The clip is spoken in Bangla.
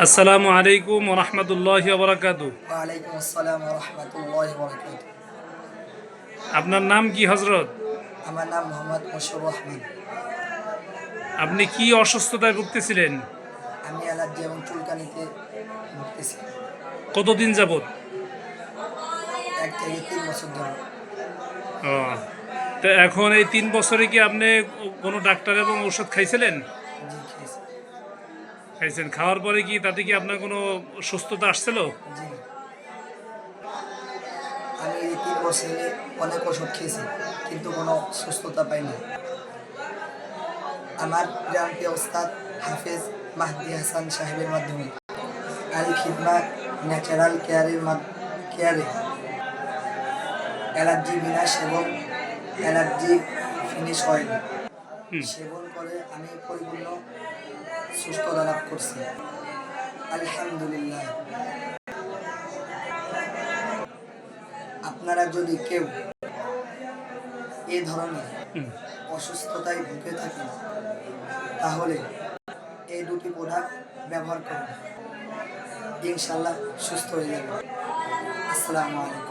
আসসালামু আলাইকুম ওয়া রাহমাতুল্লাহি ওয়া বারাকাতুহু। ওয়ালাইকুম আসসালাম রহমতুল্লাহ বরকাত। আপনার নাম কি হযরত? আমার নাম মোহাম্মদ মুশাররফ রহমান। আপনি কি অসুস্থতায় ভুগতেছিলেন? আমি অ্যালার্জি এবং চুলকানিতে ভুগতেছি কতদিন যাবত? 1 থেকে 3 বছর ধরে। ও, তো এখন এই 3 বছরে কি আপনি কোনো ডাক্তার এবং ঔষধ খাইছিলেন? জি খেয়েছি। খাইছেন, খাওয়ার পরে কি তাতে কি আপনার কোনো সুস্থতা আসছিল? জি আমি এই 3 বছরে অনেক ওষুধ খেয়েছি, কিন্তু কোনো সুস্থতা পাইনি। আমার গ্রামপ্রিয় ওস্তাদ হাফেজ মাহদি হাসান সাহেবের মাধ্যমে আল খিদমা ন্যাচারাল কেয়ারে অ্যালার্জি বিনাশ এবং অ্যালার্জি ফিনিশ অয়েল হুম। সেবন করে আমি পরিপূর্ণ সুস্থতা লাভ করছি, আলহামদুলিল্লাহ। আপনারা যদি কেউ এ ধরনের হুম। অসুস্থতায় ভুগে থাকেন, তাহলে এই দুটি প্রোডাক্ট ব্যবহার করুন, ইনশাল্লাহ সুস্থ হয়ে যাবে। আসসালামু আলাইকুম।